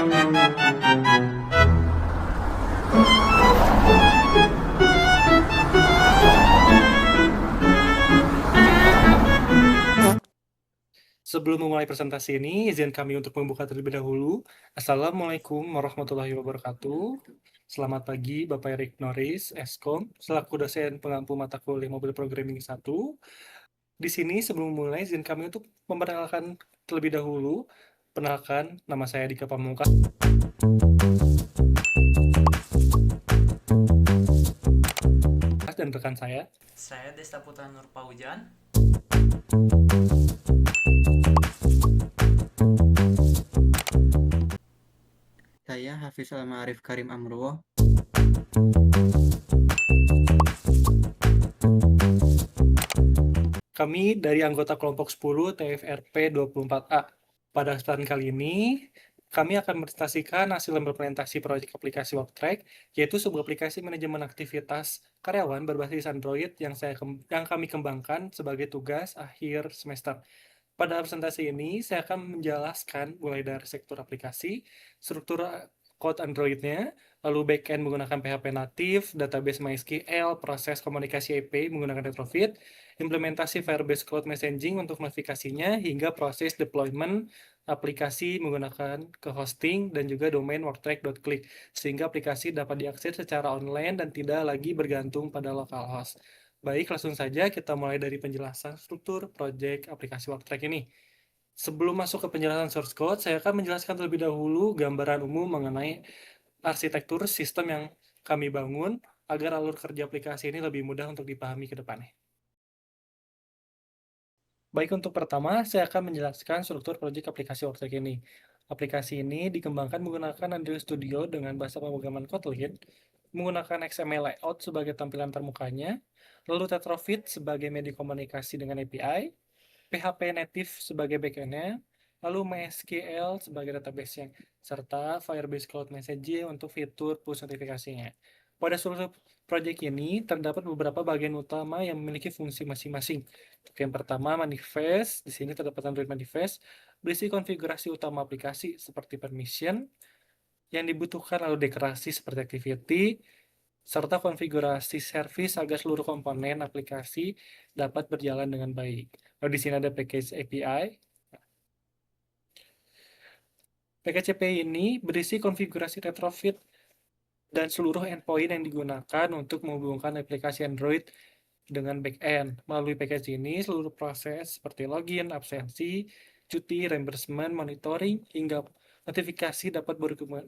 Sebelum memulai presentasi ini, izin kami untuk membuka terlebih dahulu. Assalamualaikum warahmatullahi wabarakatuh. Selamat pagi, Bapak Erik Norris, Eskom, selaku dosen pengampu mata kuliah Mobil Programming 1. Di sini sebelum memulai, izin kami untuk memperkenalkan terlebih dahulu. Perkenalkan, nama saya Dika Pamungkas dan rekan saya. Saya Desta Putra Nur Paujan. Saya Hafiz Alma Arif Karim Amrowo. Kami dari anggota kelompok 10 TFRP 24A. Pada kesempatan kali ini, kami akan mempresentasikan hasil implementasi proyek aplikasi WorkTrack, yaitu sebuah aplikasi manajemen aktivitas karyawan berbasis Android yang kami kembangkan sebagai tugas akhir semester. Pada presentasi ini, saya akan menjelaskan mulai dari sektor aplikasi, struktur code Android-nya, lalu backend menggunakan PHP natif, database MySQL, proses komunikasi API menggunakan Retrofit, implementasi Firebase Cloud Messaging untuk notifikasinya, hingga proses deployment aplikasi menggunakan ke hosting dan juga domain worktrack.click, sehingga aplikasi dapat diakses secara online dan tidak lagi bergantung pada localhost. Baik, langsung saja kita mulai dari penjelasan struktur proyek aplikasi WorkTrack ini. Sebelum masuk ke penjelasan source code, saya akan menjelaskan terlebih dahulu gambaran umum mengenai arsitektur sistem yang kami bangun agar alur kerja aplikasi ini lebih mudah untuk dipahami ke depannya. Baik, untuk pertama, saya akan menjelaskan struktur proyek aplikasi WorkTrack ini. Aplikasi ini dikembangkan menggunakan Android Studio dengan bahasa pemrograman Kotlin, menggunakan XML layout sebagai tampilan termukanya, lalu Tetrofit sebagai media komunikasi dengan API, PHP native sebagai backend-nya, lalu MySQL sebagai database-nya, serta Firebase Cloud Messaging untuk fitur push notifikasinya. Pada struktur proyek ini terdapat beberapa bagian utama yang memiliki fungsi masing-masing. Yang pertama, manifest. Di sini terdapat Android manifest, berisi konfigurasi utama aplikasi seperti permission, yang dibutuhkan lalu deklarasi seperti activity, serta konfigurasi service agar seluruh komponen aplikasi dapat berjalan dengan baik. Lalu di sini ada package API. Package API ini berisi konfigurasi retrofit dan seluruh endpoint yang digunakan untuk menghubungkan aplikasi Android dengan backend. Melalui package ini, seluruh proses seperti login, absensi, cuti, reimbursement, monitoring, hingga notifikasi dapat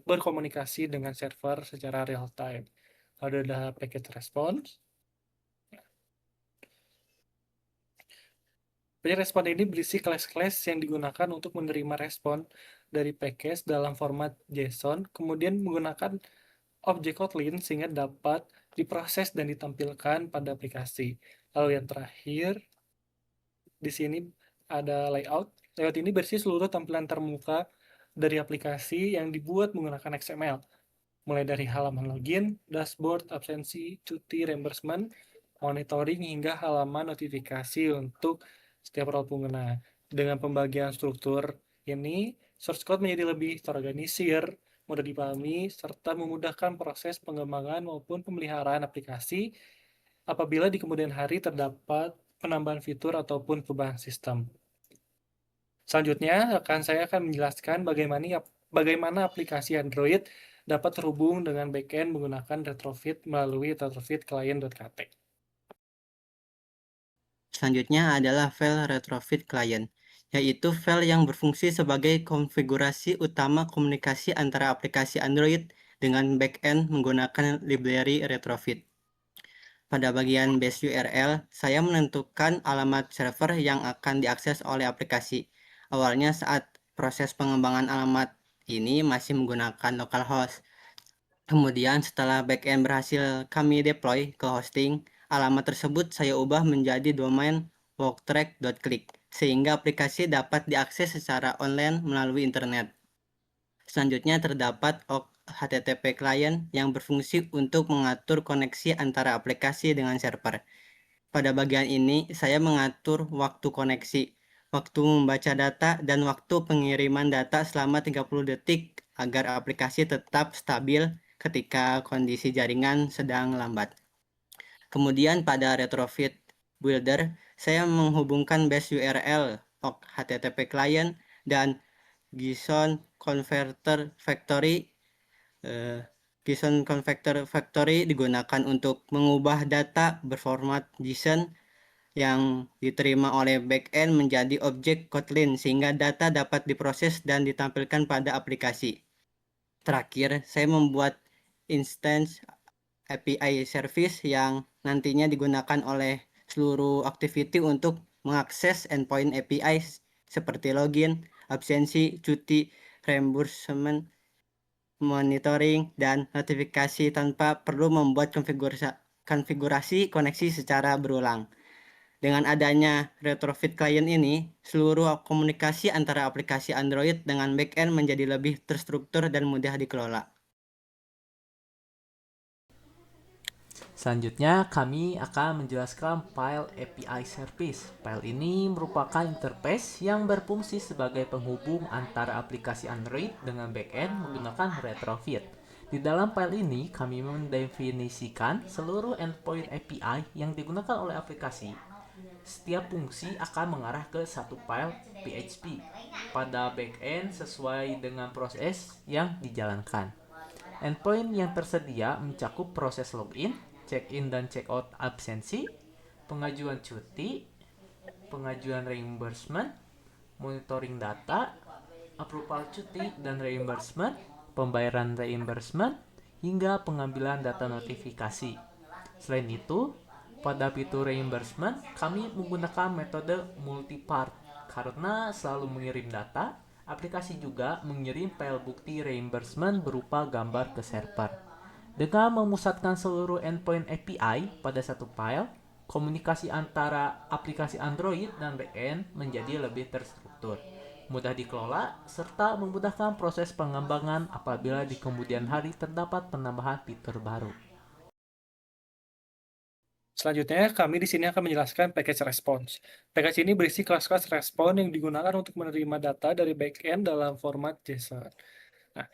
berkomunikasi dengan server secara real time. Lalu ada package response. Package respon ini berisi class-class yang digunakan untuk menerima respon dari package dalam format JSON, kemudian menggunakan objek Kotlin sehingga dapat diproses dan ditampilkan pada aplikasi. Lalu yang terakhir, di sini ada layout. Layout ini berisi seluruh tampilan termuka dari aplikasi yang dibuat menggunakan XML. Mulai dari halaman login, dashboard, absensi, cuti, reimbursement, monitoring, hingga halaman notifikasi untuk setiap role pengguna. Dengan pembagian struktur ini, source code menjadi lebih terorganisir, mudah dipahami, serta memudahkan proses pengembangan maupun pemeliharaan aplikasi apabila di kemudian hari terdapat penambahan fitur ataupun perubahan sistem. Selanjutnya, saya akan menjelaskan bagaimana aplikasi Android dapat terhubung dengan backend menggunakan Retrofit melalui retrofit-client.kt. Selanjutnya adalah file retrofit client, yaitu file yang berfungsi sebagai konfigurasi utama komunikasi antara aplikasi Android dengan backend menggunakan library retrofit. Pada bagian base URL, saya menentukan alamat server yang akan diakses oleh aplikasi. Awalnya saat proses pengembangan alamat ini masih menggunakan localhost. Kemudian setelah backend berhasil kami deploy ke hosting, alamat tersebut saya ubah menjadi domain worktrack.click sehingga aplikasi dapat diakses secara online melalui internet. Selanjutnya terdapat HTTP client yang berfungsi untuk mengatur koneksi antara aplikasi dengan server. Pada bagian ini, saya mengatur waktu koneksi, waktu membaca data, dan waktu pengiriman data selama 30 detik agar aplikasi tetap stabil ketika kondisi jaringan sedang lambat. Kemudian pada retrofit builder, saya menghubungkan base URL HTTP client dan JSON Converter Factory. JSON Converter Factory digunakan untuk mengubah data berformat JSON yang diterima oleh backend menjadi objek Kotlin sehingga data dapat diproses dan ditampilkan pada aplikasi. Terakhir, saya membuat instance API service yang nantinya digunakan oleh seluruh activity untuk mengakses endpoint API seperti login, absensi, cuti, reimbursement, monitoring, dan notifikasi tanpa perlu membuat konfigurasi koneksi secara berulang. Dengan adanya retrofit client ini, seluruh komunikasi antara aplikasi Android dengan backend menjadi lebih terstruktur dan mudah dikelola. Selanjutnya, kami akan menjelaskan file API Service. File ini merupakan interface yang berfungsi sebagai penghubung antara aplikasi Android dengan backend menggunakan retrofit. Di dalam file ini, kami mendefinisikan seluruh endpoint API yang digunakan oleh aplikasi. Setiap fungsi akan mengarah ke satu file PHP pada backend sesuai dengan proses yang dijalankan. Endpoint yang tersedia mencakup proses login, check-in dan check-out absensi, pengajuan cuti, pengajuan reimbursement, monitoring data, approval cuti dan reimbursement, pembayaran reimbursement, hingga pengambilan data notifikasi. Selain itu, pada fitur reimbursement, kami menggunakan metode multi-part karena selalu mengirim data. Aplikasi juga mengirim file bukti reimbursement berupa gambar ke server. Dengan memusatkan seluruh endpoint API pada satu file, komunikasi antara aplikasi Android dan backend menjadi lebih terstruktur, mudah dikelola, serta memudahkan proses pengembangan apabila di kemudian hari terdapat penambahan fitur baru. Selanjutnya, kami di sini akan menjelaskan package response. Package ini berisi kelas-kelas respon yang digunakan untuk menerima data dari backend dalam format JSON. Nah,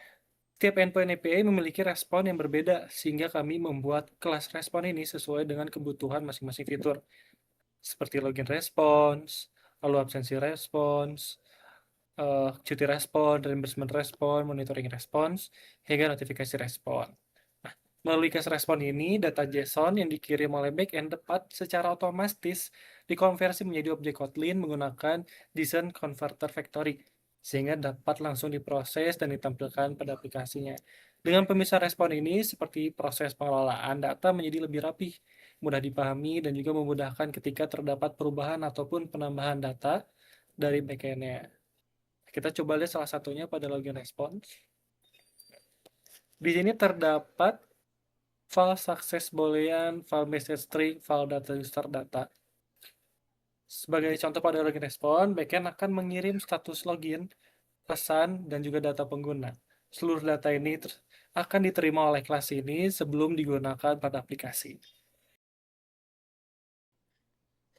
tiap endpoint API memiliki respon yang berbeda, sehingga kami membuat kelas respon ini sesuai dengan kebutuhan masing-masing fitur, seperti login response, lalu absensi response, cuti respon, reimbursement respon, monitoring response, hingga notifikasi respon. Nah, melalui kelas respon ini, data JSON yang dikirim oleh backend dapat secara otomatis dikonversi menjadi objek Kotlin menggunakan JSON Converter Factory, sehingga dapat langsung diproses dan ditampilkan pada aplikasinya. Dengan pemisahan respon ini, seperti proses pengelolaan data menjadi lebih rapih, mudah dipahami, dan juga memudahkan ketika terdapat perubahan ataupun penambahan data dari backend-nya. Kita coba lihat salah satunya pada login response. Di sini terdapat file success boolean, file message string, file data user data. Sebagai contoh pada login response, backend akan mengirim status login, pesan, dan juga data pengguna. Seluruh data ini akan diterima oleh kelas ini sebelum digunakan pada aplikasi.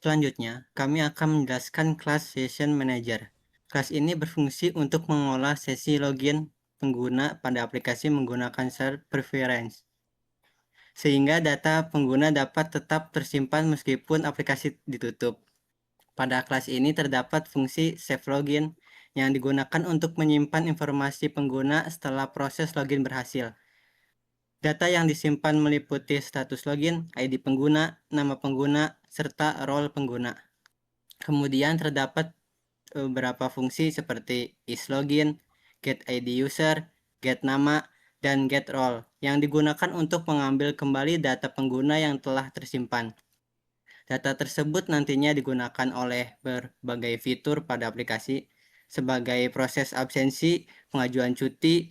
Selanjutnya, kami akan menjelaskan kelas Session Manager. Kelas ini berfungsi untuk mengolah sesi login pengguna pada aplikasi menggunakan share preference, sehingga data pengguna dapat tetap tersimpan meskipun aplikasi ditutup. Pada kelas ini terdapat fungsi save login yang digunakan untuk menyimpan informasi pengguna setelah proses login berhasil. Data yang disimpan meliputi status login, ID pengguna, nama pengguna, serta role pengguna. Kemudian terdapat beberapa fungsi seperti isLogin, get ID user, get nama, dan get role yang digunakan untuk mengambil kembali data pengguna yang telah tersimpan. Data tersebut nantinya digunakan oleh berbagai fitur pada aplikasi sebagai proses absensi, pengajuan cuti,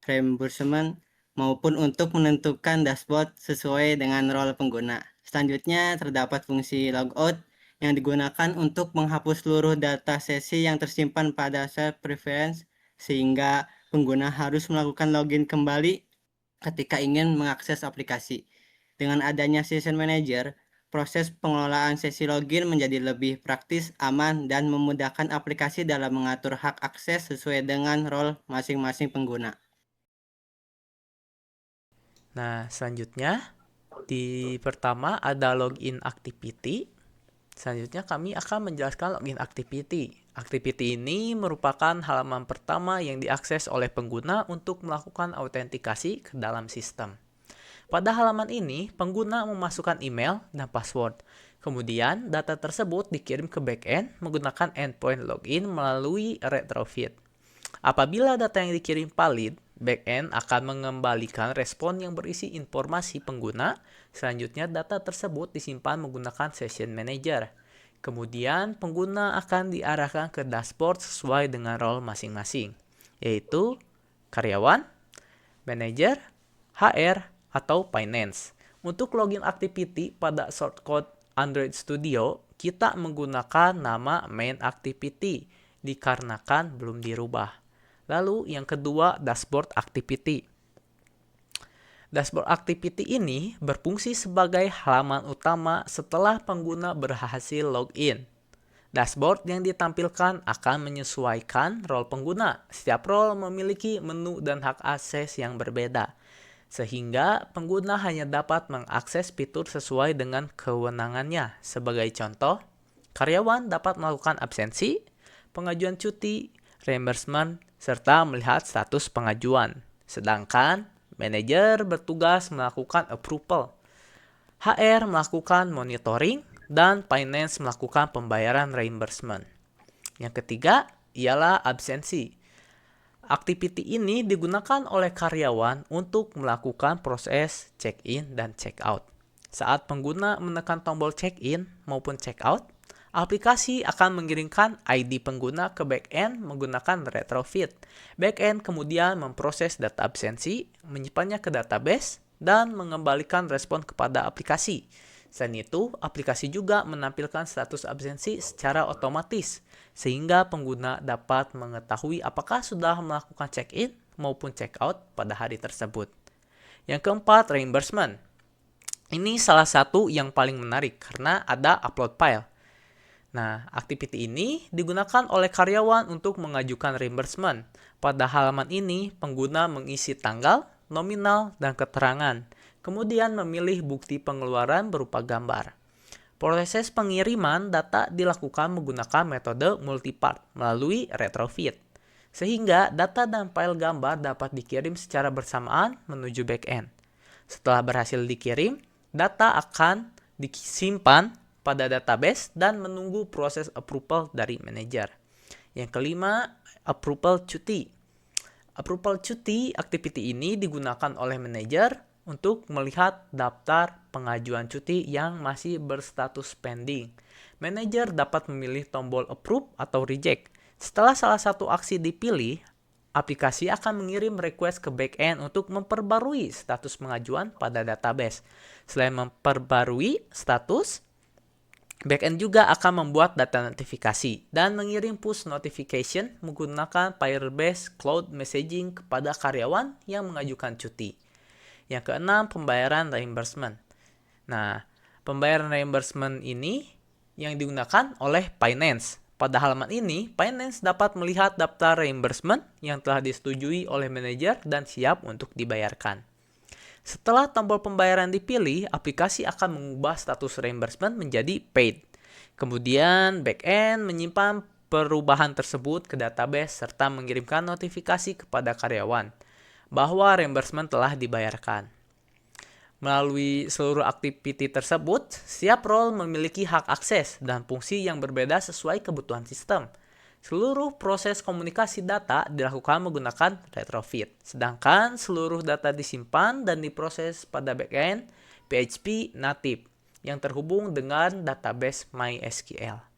reimbursement, maupun untuk menentukan dashboard sesuai dengan role pengguna. Selanjutnya terdapat fungsi logout yang digunakan untuk menghapus seluruh data sesi yang tersimpan pada share preference sehingga pengguna harus melakukan login kembali ketika ingin mengakses aplikasi. Dengan adanya Session Manager, proses pengelolaan sesi login menjadi lebih praktis, aman, dan memudahkan aplikasi dalam mengatur hak akses sesuai dengan role masing-masing pengguna. Nah, selanjutnya di pertama ada login activity. Selanjutnya kami akan menjelaskan login activity. Activity ini merupakan halaman pertama yang diakses oleh pengguna untuk melakukan autentikasi ke dalam sistem. Pada halaman ini, pengguna memasukkan email dan password. Kemudian, data tersebut dikirim ke backend menggunakan endpoint login melalui retrofit. Apabila data yang dikirim valid, backend akan mengembalikan respon yang berisi informasi pengguna. Selanjutnya, data tersebut disimpan menggunakan Session Manager. Kemudian, pengguna akan diarahkan ke dashboard sesuai dengan role masing-masing, yaitu karyawan, manager, HR, atau finance. Untuk login activity pada shortcode Android Studio, kita menggunakan nama main activity dikarenakan belum dirubah. Lalu yang kedua, dashboard activity. Dashboard activity ini berfungsi sebagai halaman utama setelah pengguna berhasil login. Dashboard yang ditampilkan akan menyesuaikan role pengguna. Setiap role memiliki menu dan hak akses yang berbeda, sehingga pengguna hanya dapat mengakses fitur sesuai dengan kewenangannya. Sebagai contoh, karyawan dapat melakukan absensi, pengajuan cuti, reimbursement, serta melihat status pengajuan. Sedangkan manajer bertugas melakukan approval, HR melakukan monitoring, dan finance melakukan pembayaran reimbursement. Yang ketiga ialah absensi. Activity ini digunakan oleh karyawan untuk melakukan proses check-in dan check-out. Saat pengguna menekan tombol check-in maupun check-out, aplikasi akan mengirimkan ID pengguna ke backend menggunakan retrofit. Backend kemudian memproses data absensi, menyimpannya ke database, dan mengembalikan respon kepada aplikasi. Selain itu, aplikasi juga menampilkan status absensi secara otomatis, sehingga pengguna dapat mengetahui apakah sudah melakukan check-in maupun check-out pada hari tersebut. Yang keempat, reimbursement. Ini salah satu yang paling menarik karena ada upload file. Nah, activity ini digunakan oleh karyawan untuk mengajukan reimbursement. Pada halaman ini, pengguna mengisi tanggal, nominal, dan keterangan. Kemudian memilih bukti pengeluaran berupa gambar. Proses pengiriman data dilakukan menggunakan metode multipart melalui retrofit, sehingga data dan file gambar dapat dikirim secara bersamaan menuju backend. Setelah berhasil dikirim, data akan disimpan pada database dan menunggu proses approval dari manajer. Yang kelima, approval cuti. Approval cuti activity ini digunakan oleh manajer untuk melihat daftar pengajuan cuti yang masih berstatus pending. Manajer dapat memilih tombol approve atau reject. Setelah salah satu aksi dipilih, aplikasi akan mengirim request ke backend untuk memperbarui status pengajuan pada database. Selain memperbarui status, backend juga akan membuat data notifikasi dan mengirim push notification menggunakan Firebase Cloud Messaging kepada karyawan yang mengajukan cuti. Yang keenam, pembayaran reimbursement. Nah, pembayaran reimbursement ini yang digunakan oleh finance. Pada halaman ini, finance dapat melihat daftar reimbursement yang telah disetujui oleh manajer dan siap untuk dibayarkan. Setelah tombol pembayaran dipilih, aplikasi akan mengubah status reimbursement menjadi paid. Kemudian, backend menyimpan perubahan tersebut ke database serta mengirimkan notifikasi kepada karyawan bahwa reimbursement telah dibayarkan. Melalui seluruh aktiviti tersebut, setiap role memiliki hak akses dan fungsi yang berbeda sesuai kebutuhan sistem. Seluruh proses komunikasi data dilakukan menggunakan retrofit, sedangkan seluruh data disimpan dan diproses pada backend PHP native yang terhubung dengan database MySQL.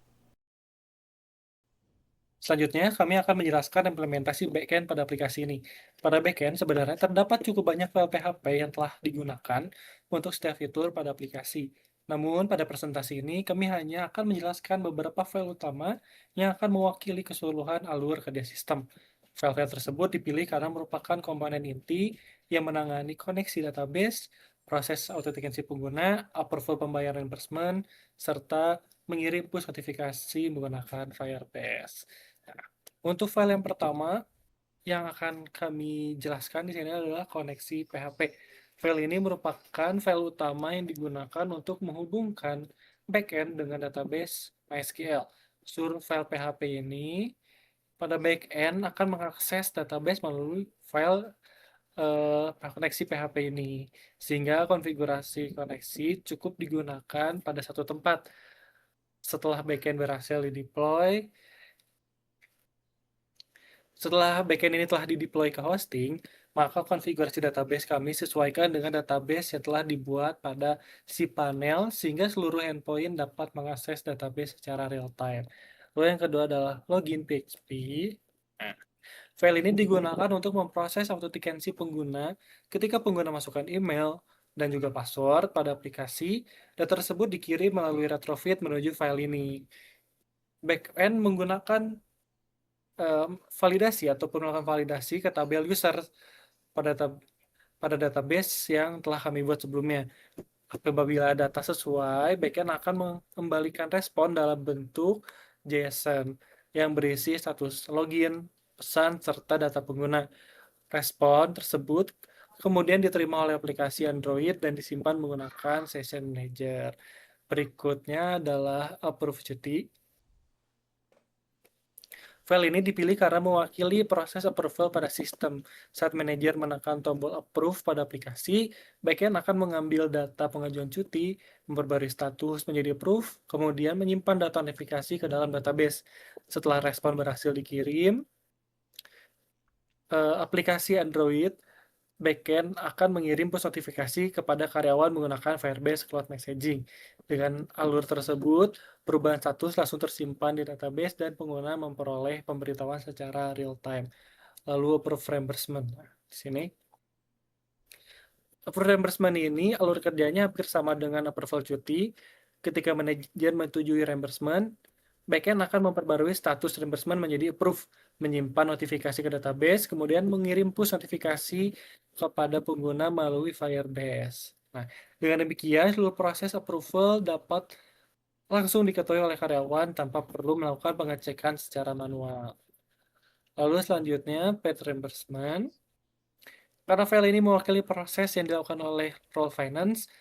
Selanjutnya, kami akan menjelaskan implementasi backend pada aplikasi ini. Pada backend, sebenarnya terdapat cukup banyak file PHP yang telah digunakan untuk setiap fitur pada aplikasi. Namun, pada presentasi ini, kami hanya akan menjelaskan beberapa file utama yang akan mewakili keseluruhan alur kerja sistem. File-file tersebut dipilih karena merupakan komponen inti yang menangani koneksi database, proses autentifikasi pengguna, approval pembayaran reimbursement, serta mengirim push notifikasi menggunakan Firebase. Nah, untuk file yang pertama yang akan kami jelaskan di sini adalah koneksi PHP. File ini merupakan file utama yang digunakan untuk menghubungkan backend dengan database MySQL. Seluruh file PHP ini pada backend akan mengakses database melalui file koneksi PHP ini, sehingga konfigurasi koneksi cukup digunakan pada satu tempat. Setelah backend berhasil dideploy, setelah backend ini telah dideploy ke hosting, maka konfigurasi database kami sesuaikan dengan database yang telah dibuat pada cPanel sehingga seluruh endpoint dapat mengakses database secara real time. Lalu yang kedua adalah login PHP. Nah, file ini digunakan untuk memproses autentikansi pengguna ketika pengguna masukkan email dan juga password pada aplikasi, data tersebut dikirim melalui retrofit menuju file ini. Backend menggunakan validasi ataupun melakukan validasi ke tabel user pada database yang telah kami buat sebelumnya. Apabila data sesuai, backend akan mengembalikan respon dalam bentuk JSON yang berisi status login, pesan, serta data pengguna. Respon tersebut kemudian diterima oleh aplikasi Android dan disimpan menggunakan Session Manager. Berikutnya adalah approve cuti. File ini dipilih karena mewakili proses approval pada sistem. Saat manajer menekan tombol approve pada aplikasi, backend akan mengambil data pengajuan cuti, memperbarui status menjadi approve, kemudian menyimpan data notifikasi ke dalam database. Setelah respon berhasil dikirim, aplikasi Android backend akan mengirim push notifikasi kepada karyawan menggunakan Firebase Cloud Messaging. Dengan alur tersebut, perubahan status langsung tersimpan di database dan pengguna memperoleh pemberitahuan secara real time. Lalu approve reimbursement. Nah, di sini approve reimbursement ini alur kerjanya hampir sama dengan approval cuti. Ketika manajer menyetujui reimbursement, backend akan memperbarui status reimbursement menjadi approve, menyimpan notifikasi ke database, kemudian mengirim push notifikasi kepada pengguna melalui Firebase. Nah, dengan demikian seluruh proses approval dapat langsung diketahui oleh karyawan tanpa perlu melakukan pengecekan secara manual. Lalu selanjutnya, paid reimbursement. Karena file ini mewakili proses yang dilakukan oleh role finance,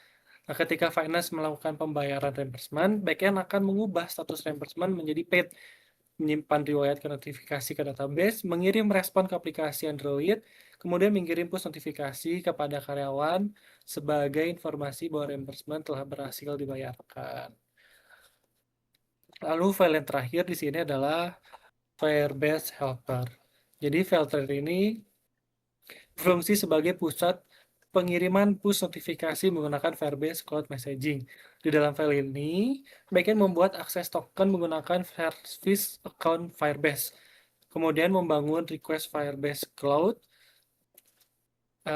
nah, ketika finance melakukan pembayaran reimbursement, backend akan mengubah status reimbursement menjadi paid, menyimpan riwayat ke notifikasi ke database, mengirim respon ke aplikasi Android, kemudian mengirim push notifikasi kepada karyawan sebagai informasi bahwa reimbursement telah berhasil dibayarkan. Lalu file yang terakhir di sini adalah Firebase Helper. Jadi filter ini berfungsi sebagai pusat pengiriman push notifikasi menggunakan Firebase Cloud Messaging. Di dalam file ini, backend membuat akses token menggunakan service account Firebase. Kemudian membangun request Firebase Cloud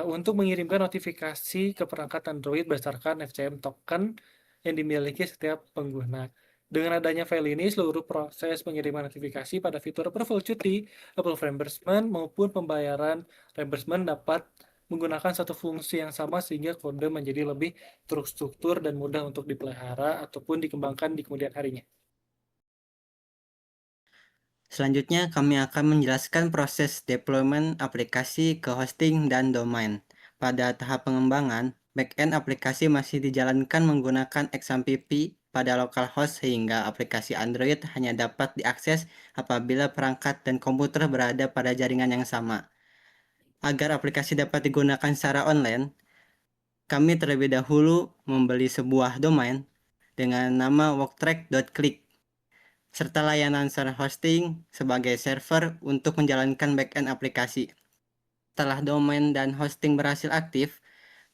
untuk mengirimkan notifikasi ke perangkat Android berdasarkan FCM token yang dimiliki setiap pengguna. Dengan adanya file ini, seluruh proses pengiriman notifikasi pada fitur approval cuti, approval reimbursement, maupun pembayaran reimbursement dapat menggunakan satu fungsi yang sama sehingga kode menjadi lebih terstruktur dan mudah untuk dipelihara ataupun dikembangkan di kemudian harinya. Selanjutnya, kami akan menjelaskan proses deployment aplikasi ke hosting dan domain. Pada tahap pengembangan, backend aplikasi masih dijalankan menggunakan XAMPP pada localhost sehingga aplikasi Android hanya dapat diakses apabila perangkat dan komputer berada pada jaringan yang sama. Agar aplikasi dapat digunakan secara online, kami terlebih dahulu membeli sebuah domain dengan nama worktrack.click serta layanan server hosting sebagai server untuk menjalankan backend aplikasi. Setelah domain dan hosting berhasil aktif,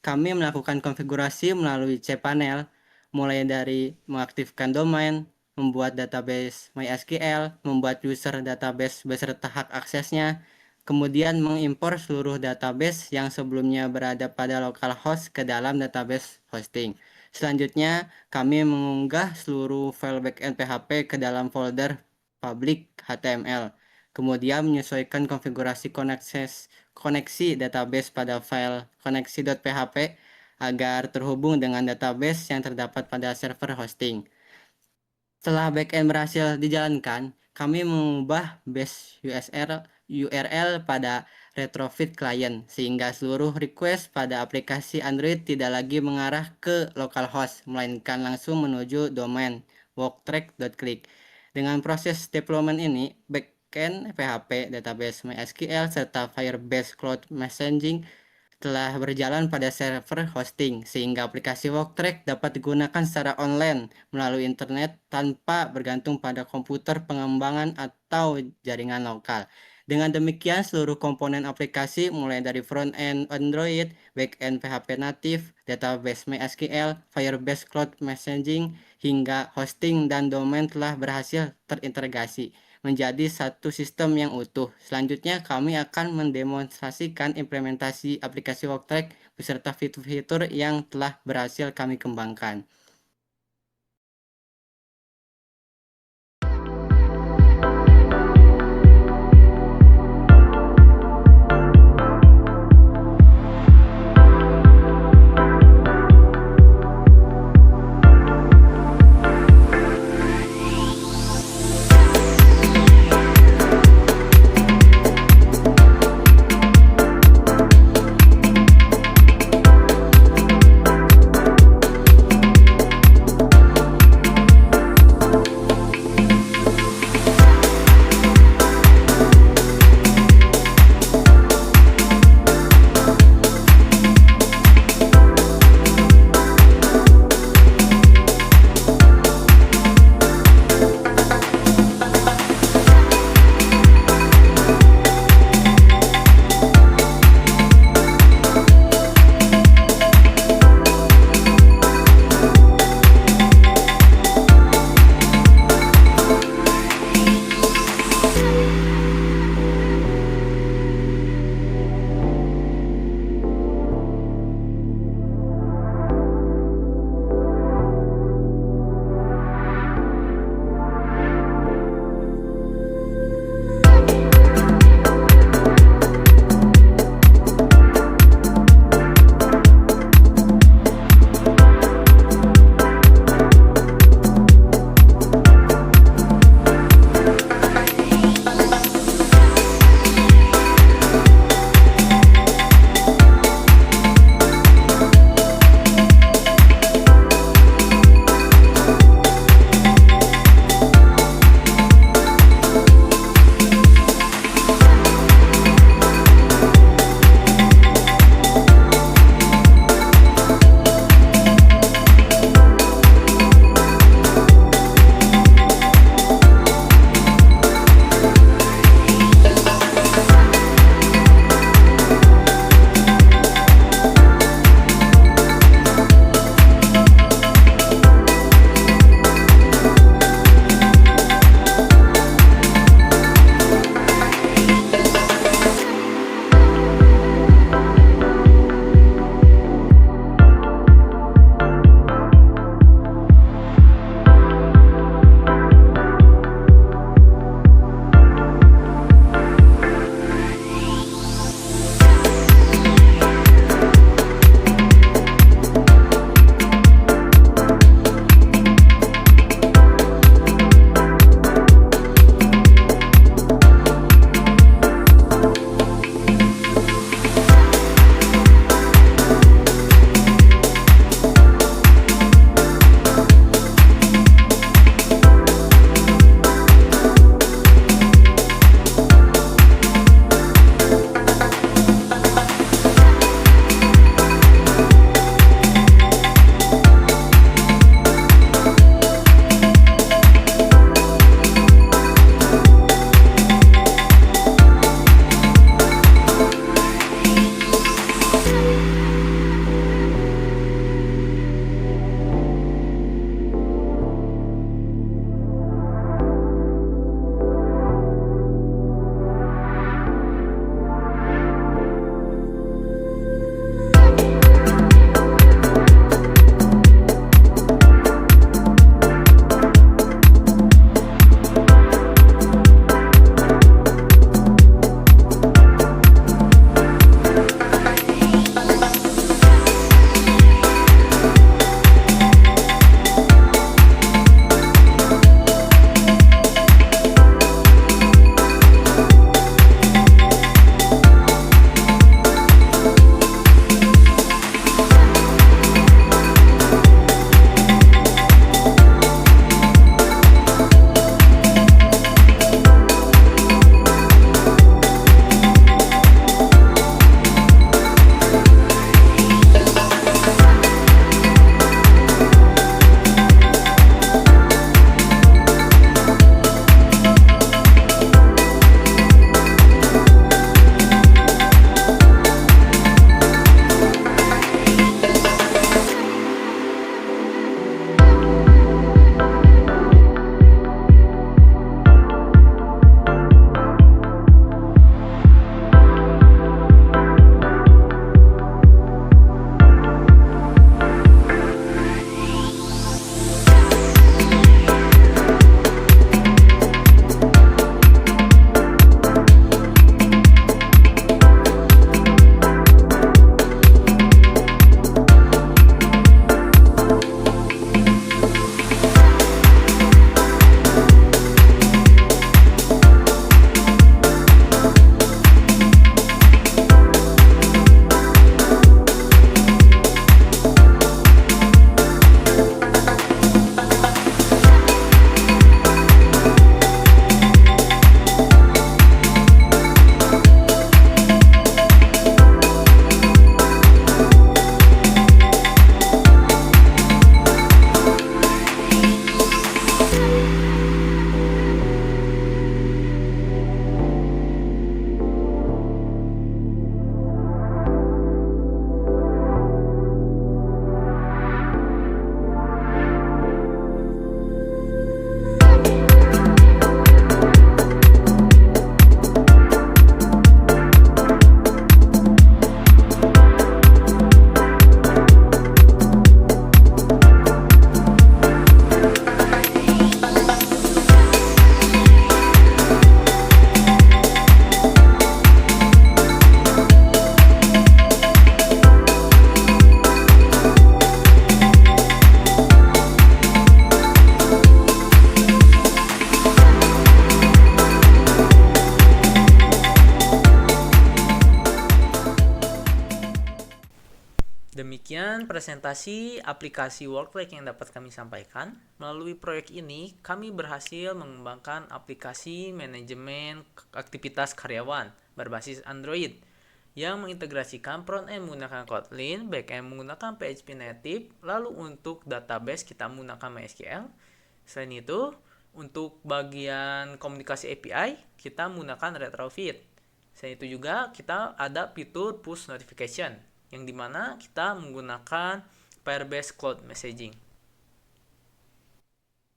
kami melakukan konfigurasi melalui cPanel, mulai dari mengaktifkan domain, membuat database MySQL, membuat user database beserta hak aksesnya, kemudian mengimpor seluruh database yang sebelumnya berada pada localhost ke dalam database hosting. Selanjutnya, kami mengunggah seluruh file backend PHP ke dalam folder public HTML. Kemudian menyesuaikan konfigurasi koneksi database pada file koneksi.php agar terhubung dengan database yang terdapat pada server hosting. Setelah backend berhasil dijalankan, kami mengubah base URL pada retrofit client sehingga seluruh request pada aplikasi Android tidak lagi mengarah ke localhost melainkan langsung menuju domain worktrack.click. Dengan proses deployment ini, backend PHP, database MySQL, serta Firebase Cloud Messaging telah berjalan pada server hosting, sehingga aplikasi Worktrack dapat digunakan secara online melalui internet tanpa bergantung pada komputer pengembangan atau jaringan lokal. Dengan demikian, seluruh komponen aplikasi mulai dari front-end Android, back-end PHP native, database MySQL, Firebase Cloud Messaging, hingga hosting dan domain telah berhasil terintegrasi menjadi satu sistem yang utuh. Selanjutnya, kami akan mendemonstrasikan implementasi aplikasi Worktrack beserta fitur-fitur yang telah berhasil kami kembangkan. Demikian presentasi aplikasi WorkTrack yang dapat kami sampaikan. Melalui proyek ini, kami berhasil mengembangkan aplikasi manajemen aktivitas karyawan berbasis Android yang mengintegrasikan front-end menggunakan Kotlin, back-end menggunakan PHP Native, lalu untuk database kita menggunakan MySQL. Selain itu, untuk bagian komunikasi API, kita menggunakan Retrofit. Selain itu juga kita ada fitur push notification, yang dimana kita menggunakan Firebase Cloud Messaging.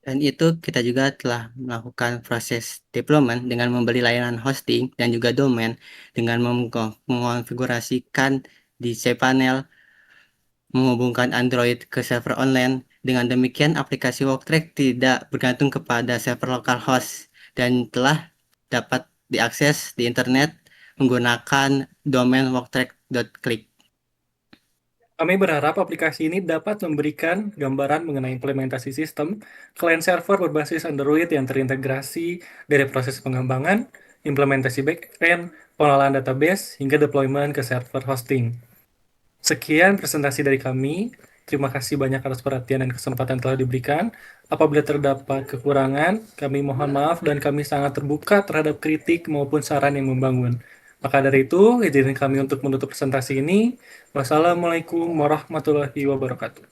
Dan itu kita juga telah melakukan proses deployment dengan membeli layanan hosting dan juga domain dengan mengonfigurasikan di cPanel, menghubungkan Android ke server online. Dengan demikian, aplikasi WorkTrack tidak bergantung kepada server localhost dan telah dapat diakses di internet menggunakan domain worktrack.click. Kami berharap aplikasi ini dapat memberikan gambaran mengenai implementasi sistem client server berbasis Android yang terintegrasi dari proses pengembangan, implementasi backend, pengelolaan database, hingga deployment ke server hosting. Sekian presentasi dari kami. Terima kasih banyak atas perhatian dan kesempatan telah diberikan. Apabila terdapat kekurangan, kami mohon maaf dan kami sangat terbuka terhadap kritik maupun saran yang membangun. Maka dari itu, izinkan kami untuk menutup presentasi ini. Wassalamualaikum warahmatullahi wabarakatuh.